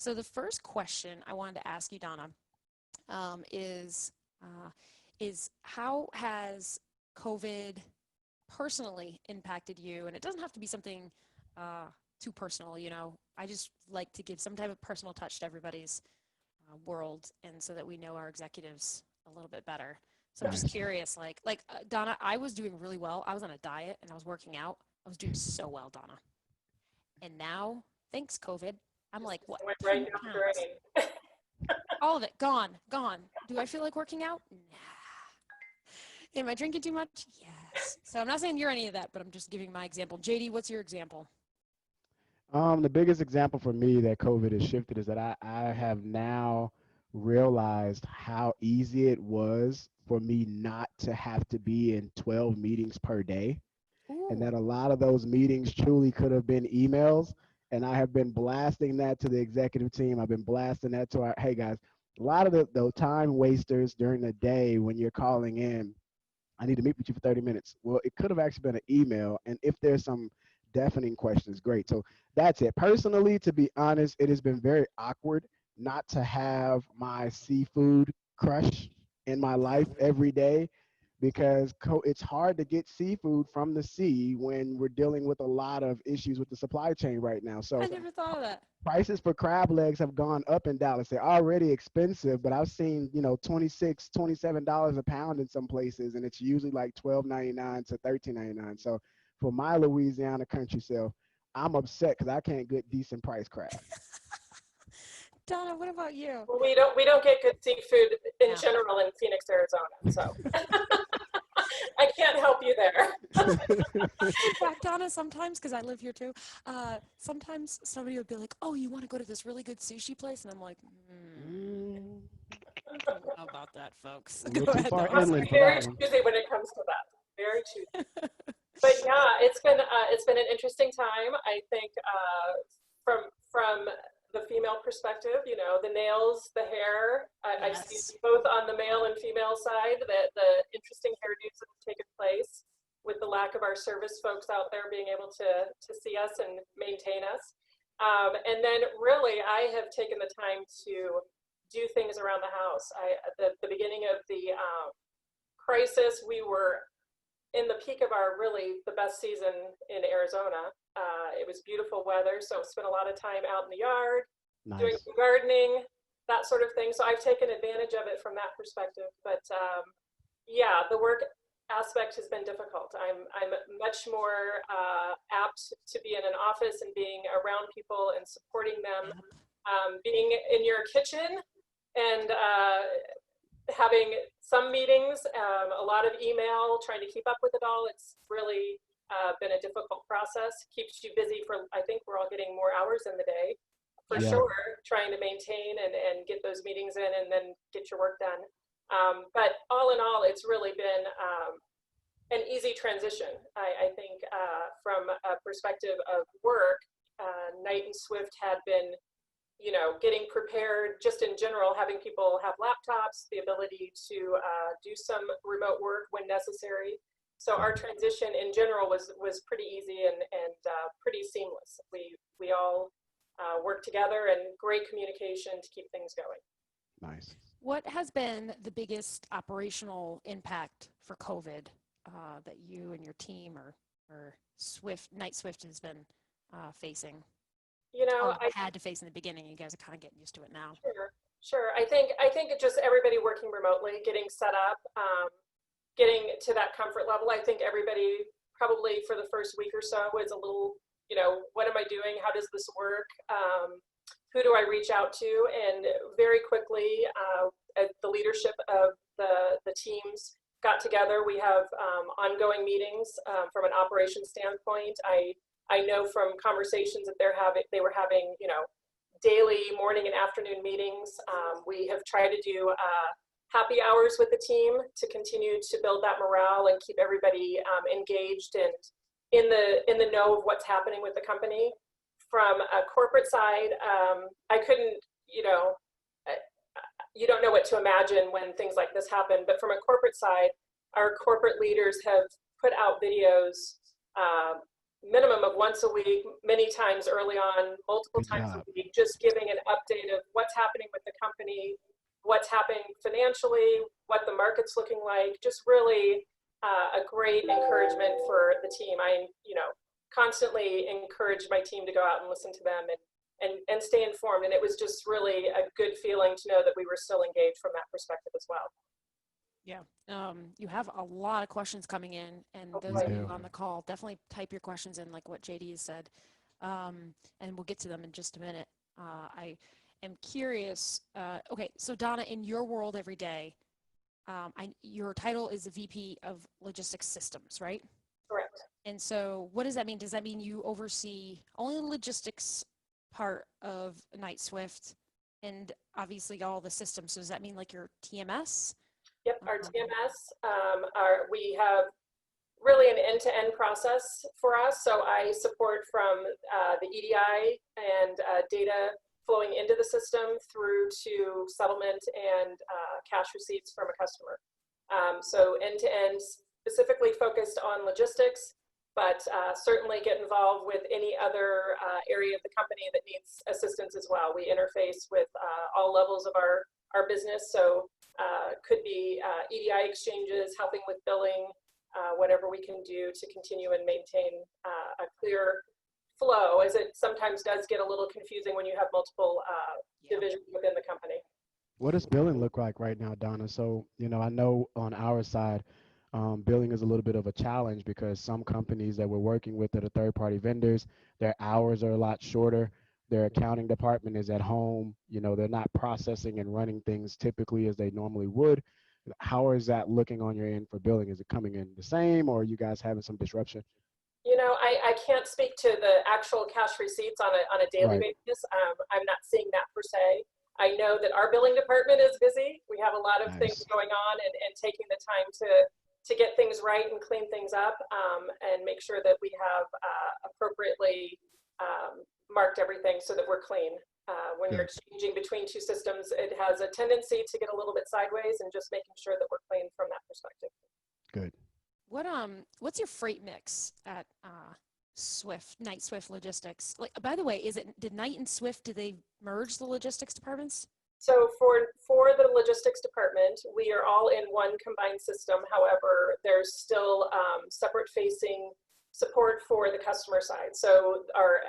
So the first question I wanted to ask you, Donna, is how has COVID personally impacted you? And it doesn't have to be something too personal, you know. I just like to give some type of personal touch to everybody's world, and so that we know our executives a little bit better. So I'm just Nice. curious, Donna, I was doing really well. I was on a diet and I was working out. I was doing so well, Donna. And now, thanks COVID, I'm like, what, Went 10 right down the pounds? drain. All of it, gone, gone. Do I feel like working out? Nah. Am I drinking too much? Yes. So I'm not saying you're any of that, but I'm just giving my example. JD, what's your example? The biggest example for me that COVID has shifted is that I have now realized how easy it was for me not to have to be in 12 meetings per day, and Ooh. that a lot of those meetings truly could have been emails. And I have been blasting that to the executive team. I've been blasting that to our, hey guys, a lot of the time wasters during the day when you're calling in, I need to meet with you for 30 minutes. Well, it could have actually been an email. And if there's some deafening questions, great. So that's it. Personally, to be honest, it has been very awkward not to have my seafood crush in my life every day, because it's hard to get seafood from the sea when we're dealing with a lot of issues with the supply chain right now. I So never thought of that. prices for crab legs have gone up in Dallas. They're already expensive, but I've seen, $26, $27 a pound in some places, and it's usually like $12.99 to $13.99. So for my Louisiana country self, I'm upset because I can't get decent price crab. Donna, what about you? Well, we don't get good seafood in No. general in Phoenix, Arizona. So I can't help you there. In fact, Donna, sometimes, because I live here too, sometimes somebody would be like, oh, you want to go to this really good sushi place? And I'm like, I don't know about that, folks. A Go little too ahead, far Donna. Must be inland for very that one. choosy when it comes to that. Very choosy. But yeah, it's been an interesting time. I think from the female perspective, the nails, the hair. I've seen Yes. both on the male and female side that the interesting hairdos that have taken place with the lack of our service folks out there being able to see us and maintain us. And then really, I have taken the time to do things around the house. At the beginning of the crisis, we were in the peak of the best season in Arizona. It was beautiful weather, so spent a lot of time out in the yard, doing Nice. gardening, that sort of thing. So I've taken advantage of it from that perspective. But yeah, the work aspect has been difficult. I'm much more apt to be in an office and being around people and supporting them. Being in your kitchen and having some meetings, a lot of email, trying to keep up with it all. It's really been a difficult process. Keeps you busy I think we're all getting more hours in the day, for Yeah. sure, trying to maintain and get those meetings in and then get your work done. But all in all, it's really been an easy transition. I think from a perspective of work, KnightSwift had been getting prepared just in general, having people have laptops, the ability to do some remote work when necessary. So our transition in general was pretty easy and pretty seamless. We all work together and great communication to keep things going. Nice. What has been the biggest operational impact for COVID that you and your team or KnightSwift has been facing? I had to face in the beginning. You guys are kind of getting used to it now. Sure. I think it's just everybody working remotely, getting set up, getting to that comfort level. I think everybody probably for the first week or so was a little, what am I doing? How does this work? Who do I reach out to? And very quickly, the leadership of the teams got together. We have ongoing meetings from an operations standpoint. I know from conversations that they were having, daily morning and afternoon meetings. We have tried to do happy hours with the team to continue to build that morale and keep everybody engaged and in the know of what's happening with the company. From a corporate side, I couldn't, you don't know what to imagine when things like this happen, but from a corporate side, our corporate leaders have put out videos minimum of once a week, many times early on, multiple Good times a job. week, just giving an update of what's happening with the company, what's happening financially, what the market's looking like, just really a great encouragement for the team. I, constantly encourage my team to go out and listen to them and stay informed. And it was just really a good feeling to know that we were still engaged from that perspective as well. Yeah. You have a lot of questions coming in, and those We of you do. on the call, definitely type your questions in like what JD has said. And we'll get to them in just a minute. I am curious. Okay, so Donna, in your world every day, your title is a VP of Logistics Systems, right? Correct. And so what does that mean? Does that mean you oversee only the logistics part of KnightSwift and obviously all the systems? So does that mean like your TMS? Yep, our TMS, we have really an end-to-end process for us. So I support from the EDI and data flowing into the system through to settlement and cash receipts from a customer. So end-to-end, specifically focused on logistics, but certainly get involved with any other area of the company that needs assistance as well. We interface with all levels of our business. So could be EDI exchanges, helping with billing, whatever we can do to continue and maintain a clear flow, as it sometimes does get a little confusing when you have multiple divisions within the company. What does billing look like right now, Donna? So, I know on our side, billing is a little bit of a challenge because some companies that we're working with that are third-party vendors, their hours are a lot shorter. Their accounting department is at home. They're not processing and running things typically as they normally would. How is that looking on your end for billing? Is it coming in the same, or are you guys having some disruption? I can't speak to the actual cash receipts on a daily Right. basis. I'm not seeing that per se. I know that our billing department is busy. We have a lot of things Nice. going on and taking the time to get things right and clean things up and make sure that we have appropriately marked everything so that we're clean. When you're exchanging between two systems, it has a tendency to get a little bit sideways, and just making sure that we're clean from that perspective. Good. What's your freight mix at KnightSwift Logistics? Like, by the way, did Knight and Swift, did they merge the logistics departments? So for the logistics department, we are all in one combined system. However, there's still separate facing support for the customer side. So our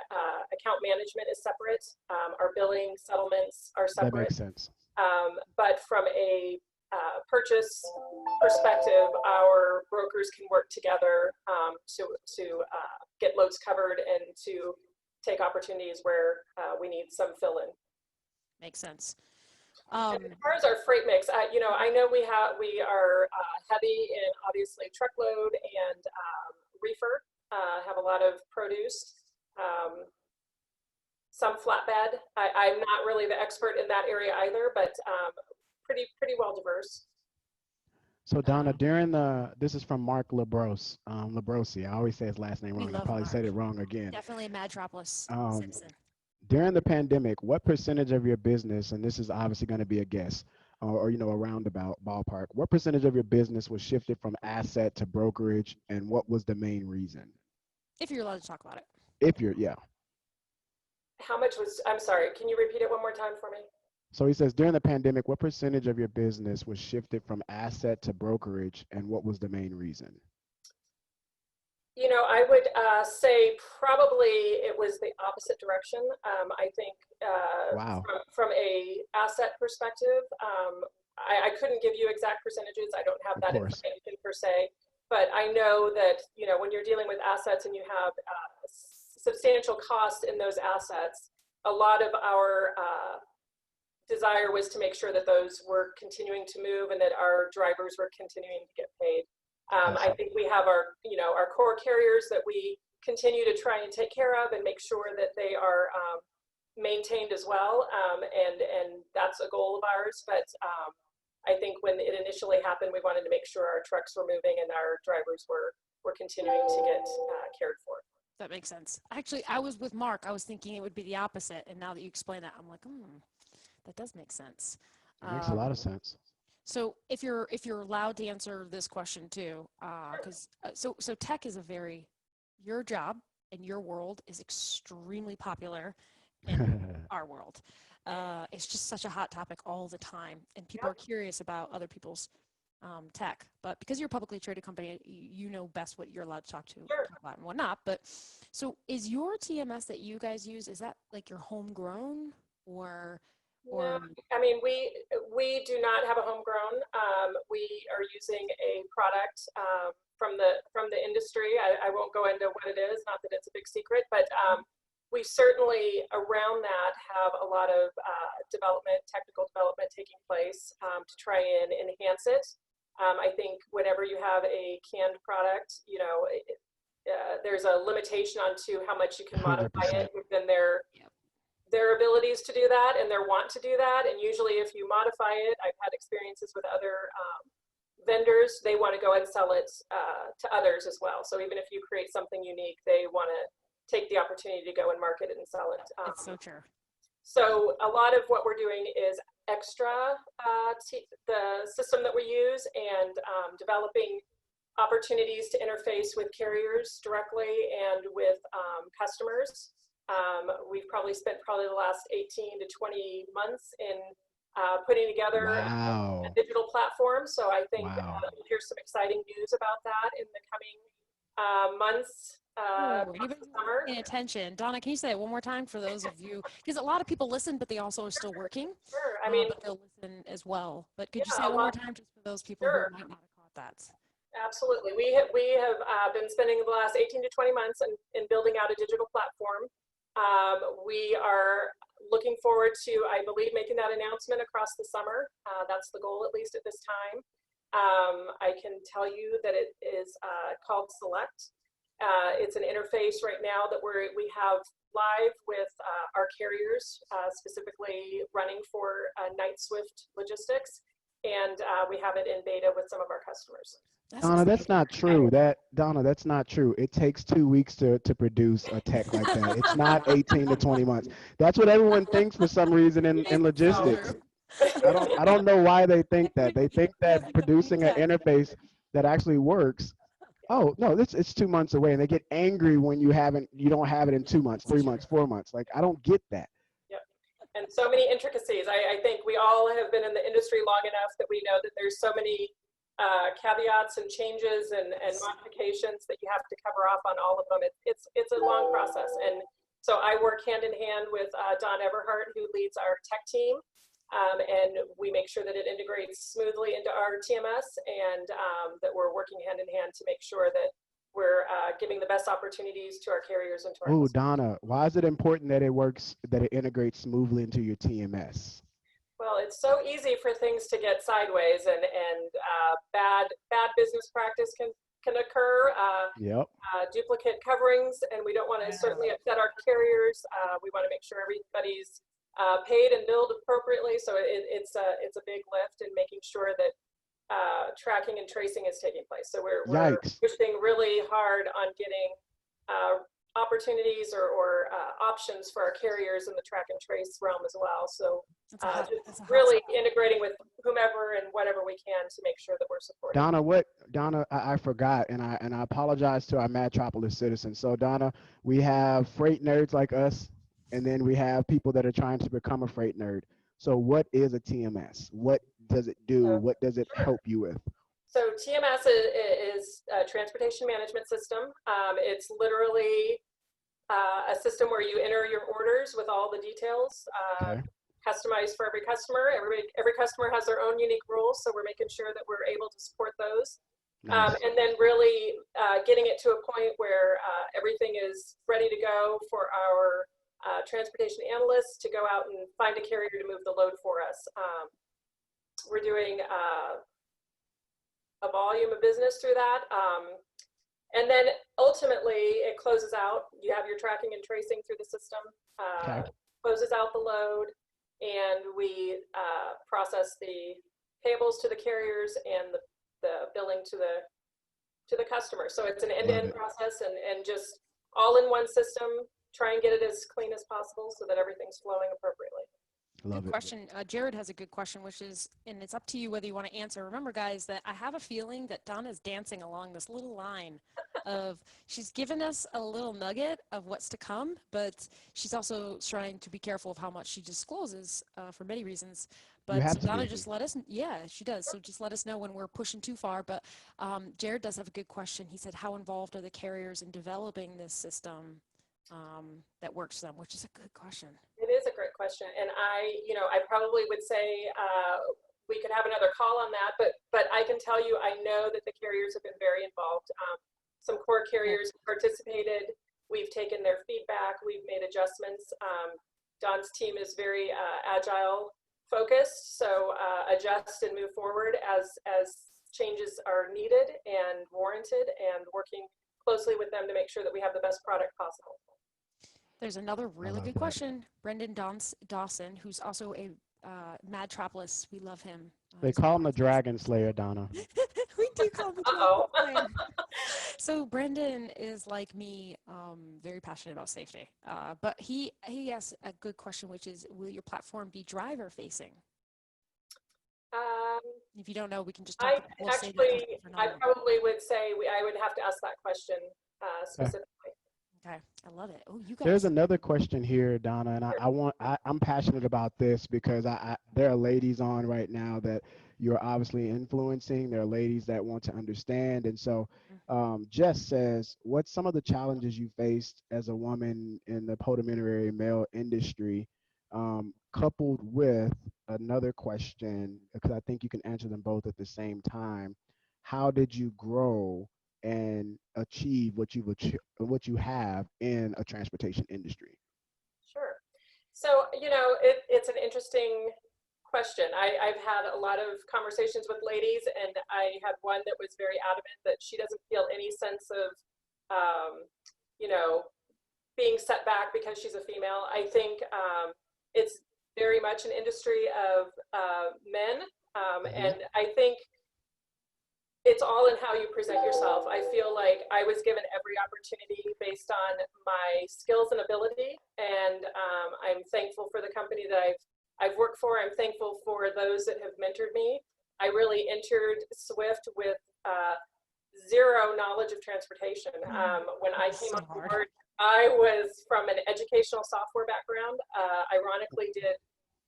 account management is separate. Our billing settlements are That separate. makes sense. But from a purchase perspective, our brokers can work together to get loads covered and to take opportunities where we need some fill-in. Makes sense. As far as our freight mix, I know we are heavy in obviously truckload and reefer. Have a lot of produce, some flatbed. I'm not really the expert in that area either, but pretty well diverse. So Donna, this is from Mark Labrosi. I always say his last name wrong. I probably said it wrong again. Definitely a Madtropolis citizen. During the pandemic, what percentage of your business, and this is obviously going to be a guess, or a roundabout ballpark, what percentage of your business was shifted from asset to brokerage, and what was the main reason? If you're allowed to talk about it. Yeah. How much was, I'm sorry, can you repeat it one more time for me? So he says, during the pandemic, what percentage of your business was shifted from asset to brokerage, and what was the main reason? I would say probably it was the opposite direction. I think Wow. from a asset perspective, I couldn't give you exact percentages. I don't have Of that course. information per se, but I know that, when you're dealing with assets and you have substantial cost in those assets, a lot of our desire was to make sure that those were continuing to move and that our drivers were continuing to get paid. I think we have our core carriers that we continue to try and take care of and make sure that they are maintained as well. And that's a goal of ours. But I think when it initially happened, we wanted to make sure our trucks were moving and our drivers were continuing to get cared for. That makes sense. Actually, I was with Mark. I was thinking it would be the opposite. And now that you explain that, I'm like, that does make sense. It makes a lot of sense. So if you're allowed to answer this question too, because so tech is your job in your world is extremely popular in our world. It's just such a hot topic all the time, and people are curious about other people's tech. But because you're a publicly traded company, you know best what you're allowed to talk about and whatnot. But so is your TMS that you guys use, is that like your homegrown or? No, I mean, we do not have a homegrown. We are using a product from the industry. I won't go into what it is, not that it's a big secret, but we certainly around that have a lot of technical development taking place to try and enhance it. I think whenever you have a canned product, you know, there's a limitation on to how much you can modify 100%. it within their abilities to do that and their want to do that. And usually if you modify it, I've had experiences with other vendors, they want to go and sell it to others as well. So even if you create something unique, they want to take the opportunity to go and market it and sell it. It's so true. So a lot of what we're doing is extra the system that we use and developing opportunities to interface with carriers directly and with customers. We've probably spent the last 18 to 20 months in putting together a digital platform. So I think you'll hear some exciting news about that in the coming months. Summer. Paying attention. Donna, can you say it one more time for those of you, because a lot of people listen, but they also are still working. Sure. I mean, but they'll listen as well. But could you say it one more time just for those people who might not have caught that? Absolutely. We have been spending the last 18 to 20 months in building out a digital platform. We are looking forward to, I believe, making that announcement across the summer. That's the goal, at least at this time. I can tell you that it is called Select. It's an interface right now that we have live with our carriers, specifically running for KnightSwift Logistics, and we have it in beta with some of our customers. Donna, that's not true. Donna, that's not true. It takes 2 weeks to produce a tech like that. It's not 18 to 20 months. That's what everyone thinks for some reason in logistics. I don't know why they think that. They think that producing an interface that actually works, oh no, it's 2 months away, and they get angry when you don't have it in 2 months, 3 months, 4 months. Like, I don't get that. Yep. And so many intricacies. I think we all have been in the industry long enough that we know that there's so many caveats and changes and modifications that you have to cover off on all of them. It's a long process. And so I work hand in hand with Don Everhart, who leads our tech team. And we make sure that it integrates smoothly into our TMS and that we're working hand in hand to make sure that we're giving the best opportunities to our carriers and to our customers. Donna, why is it important that it integrates smoothly into your TMS? Well, it's so easy for things to get sideways and bad business practice can occur. Duplicate coverings, and we don't want to certainly upset our carriers. We want to make sure everybody's paid and billed appropriately. So it's a big lift in making sure that tracking and tracing is taking place. So we're pushing really hard on getting opportunities or options for our carriers in the track and trace realm as well. So just really integrating with whomever and whatever we can to make sure that we're supporting. Donna, I forgot, and I apologize to our Madtropolis citizens. So Donna, we have freight nerds like us, and then we have people that are trying to become a freight nerd. So what is a TMS? What does it do? What does it help you with? So TMS is a transportation management system. It's literally a system where you enter your orders with all the details, customized for every customer. Every customer has their own unique rules, so we're making sure that we're able to support those. Nice. And then really getting it to a point where everything is ready to go for our transportation analysts to go out and find a carrier to move the load for us. We're doing a volume of business through that. And then ultimately it closes out. You have your tracking and tracing through the system, closes out the load, and we process the payables to the carriers and the billing to the customer. So it's an end-to-end process and just all in one system. Try and get it as clean as possible so that everything's flowing appropriately. Good question. Jared has a good question, which is, and it's up to you whether you want to answer. Remember, guys, that I have a feeling that Donna's dancing along this little line she's given us a little nugget of what's to come, but she's also trying to be careful of how much she discloses for many reasons. You But have so to Donna, be. just let us, yeah, she does. So just let us know when we're pushing too far. But Jared does have a good question. He said, how involved are the carriers in developing this system that works for them, which is a good question. It is a great question. And I probably would say we could have another call on that, but I can tell you, I know that the carriers have been very involved. Some core carriers participated. We've taken their feedback. We've made adjustments. Don's team is very agile focused, so adjust and move forward as changes are needed and warranted, and working closely with them to make sure that we have the best product possible. There's another really good that. question. Brendan Dawson, who's also a Mad Trapless. We love him. They call him the Dragon Slayer, Donna. We do call him the Uh-oh. Dragon Slayer. So Brendan is like me, very passionate about safety. But he has a good question, which is, will your platform be driver facing? If you don't know, we can just talk about it. I probably would say I would have to ask that question specifically. Okay, I love it. Oh, you guys. There's another question here, Donna, and I'm passionate about this because there are ladies on right now that you're obviously influencing. There are ladies that want to understand, and so Jess says, what's some of the challenges you faced as a woman in the podiumentary male industry, coupled with another question, because I think you can answer them both at the same time. How did you grow and achieve what you have in a transportation industry? Sure. So, it's an interesting question. I've had a lot of conversations with ladies, and I had one that was very adamant that she doesn't feel any sense of, being set back because she's a female. I think it's very much an industry of men, and I think it's all in how you present yourself. I feel like I was given every opportunity based on my skills and ability, and I'm thankful for the company that I've worked for. I'm thankful for those that have mentored me. I really entered Swift with zero knowledge of transportation. When I came on board, I was from an educational software background. Ironically, did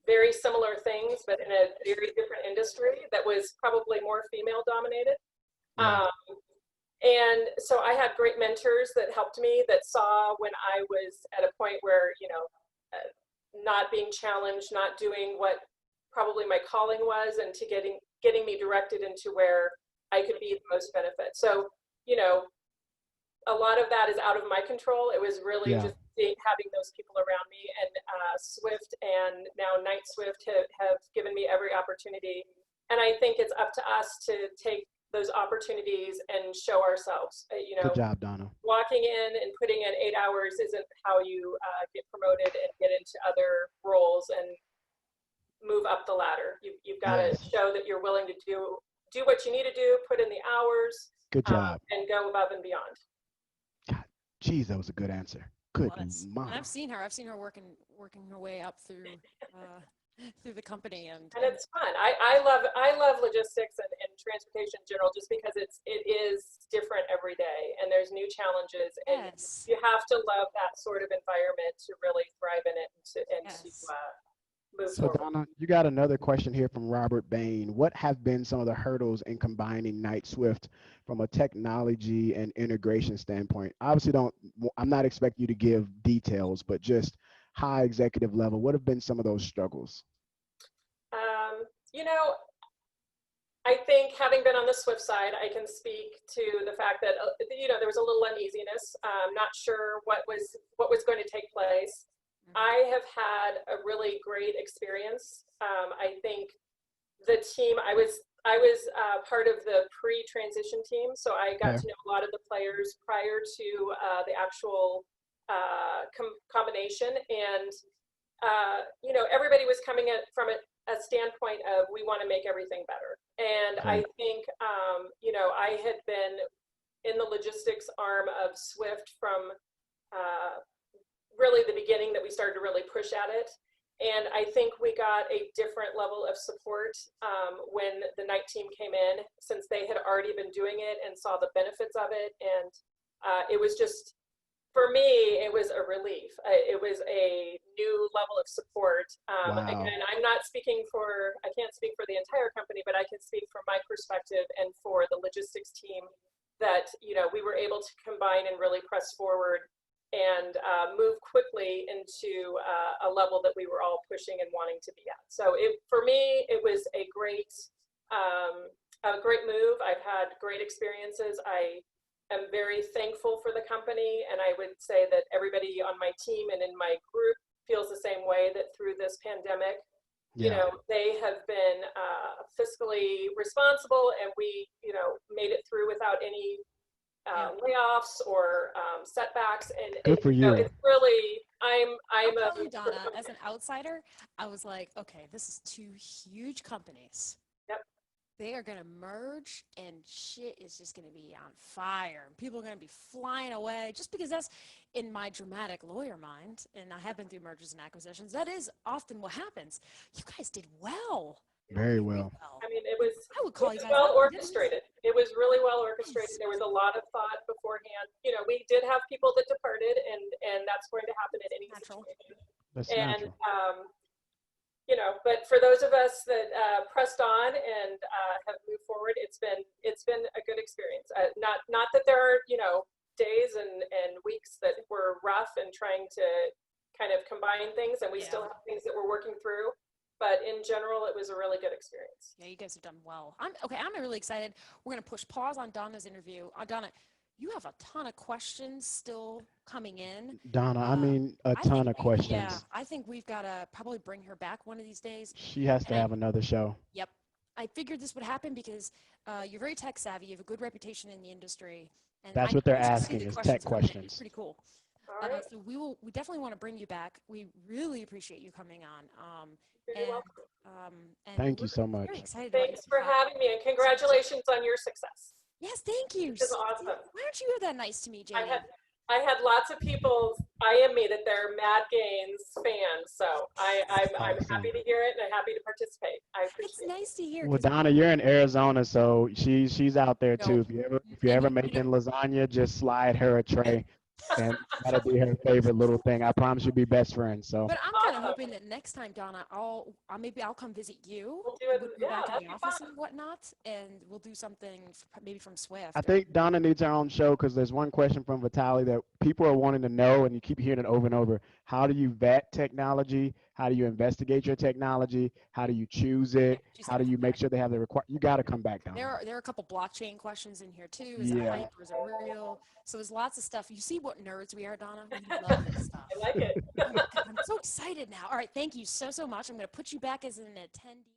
very similar things, but in a very different industry that was probably more female dominated. And so I had great mentors that helped me, that saw when I was at a point where, not being challenged, not doing what probably my calling was, and to getting me directed into where I could be the most benefit. So, a lot of that is out of my control. It was really just having those people around me, and Swift and now KnightSwift have given me every opportunity. And I think it's up to us to take those opportunities and show ourselves. Good job, Donna. Walking in and putting in 8 hours isn't how you get promoted and get into other roles and move up the ladder. You've got to show that you're willing to do what you need to do, put in the hours. Good job. And go above and beyond. God, geez, that was a good answer. Good mom. And I've seen her working her way up through through the company, and it's fun. I love logistics and transportation in general, just because it is different every day, and there's new challenges, and you have to love that sort of environment to really thrive in it and to move So forward. Donna, you got another question here from Robert Bain. What have been some of the hurdles in combining KnightSwift from a technology and integration standpoint? Obviously, I'm not expecting you to give details, but just high executive level, what have been some of those struggles? I think, having been on the Swift side, I can speak to the fact that there was a little uneasiness. Not sure what was going to take place. I have had a really great experience. I think the team, I was part of the pre-transition team, so I got to know a lot of the players prior to the actual combination, and everybody was coming at from a standpoint of, we want to make everything better. And I think I had been in the logistics arm of Swift from really the beginning, that we started to really push at it. And I think we got a different level of support when the Knight team came in, since they had already been doing it and saw the benefits of it. And it was just, for me, it was a relief. It was a new level of support. Wow. Again, I can't speak for the entire company, but I can speak from my perspective and for the logistics team that, we were able to combine and really press forward and move quickly into a level that we were all pushing and wanting to be at. So for me, it was a great move. I've had great experiences. I'm very thankful for the company, and I would say that everybody on my team and in my group feels the same way, that through this pandemic, they have been fiscally responsible, and we, made it through without any layoffs or setbacks. And Good for you. It's really, I'll tell you, Donna, as an outsider, I was like, okay, this is two huge companies. They are going to merge and shit is just going to be on fire. People are going to be flying away just because that's in my dramatic lawyer mind. And I have been through mergers and acquisitions. That is often what happens. You guys did well. Very well. I mean, I would call you guys well orchestrated. It was really well orchestrated. There was a lot of thought beforehand. We did have people that departed, and that's going to happen in any situation. That's natural. But for those of us that pressed on and have moved forward, it's been a good experience. Not that there are days and weeks that were rough and trying to kind of combine things, and we still have things that we're working through. But in general, it was a really good experience. Yeah, you guys have done well. I'm really excited. We're going to push pause on Donna's interview. Donna, you have a ton of questions still coming in. Donna, I mean, a ton of questions. Yeah, I think we've got to probably bring her back one of these days. She has to have another show. Yep. I figured this would happen because you're very tech savvy. You have a good reputation in the industry. And that's what they're asking is tech questions. Pretty cool. All right. So we definitely want to bring you back. We really appreciate you coming on. You're welcome. And thank you so much. Very excited. Thanks for having me, and congratulations on your success. Yes, thank you. This is awesome. Why aren't you that nice to me, Jamie? I had lots of people IM me that they're MadGaines fans, so I'm happy to hear it and I'm happy to participate. I appreciate it. It's nice to hear. Well, Donna, you're in Arizona, so she's out there too. If you're ever making lasagna, just slide her a tray, and that'll be her favorite little thing. I promise you'll be best friends. So. But I'm kind of hoping that next time, Donna, I'll come visit you. We'll do it. We'll go back in the office and whatnot, and we'll do something maybe from Swift. I think Donna needs her own show because there's one question from Vitaly that people are wanting to know, and you keep hearing it over and over. How do you vet technology? How do you investigate your technology? How do you choose it? How do you make sure they have the required? You got to come back, Donna. There are a couple blockchain questions in here too. Is it hype or is it real? So there's lots of stuff. You see what nerds we are, Donna? We love this stuff. I like it. I'm so excited now. All right, thank you so much. I'm going to put you back as an attendee.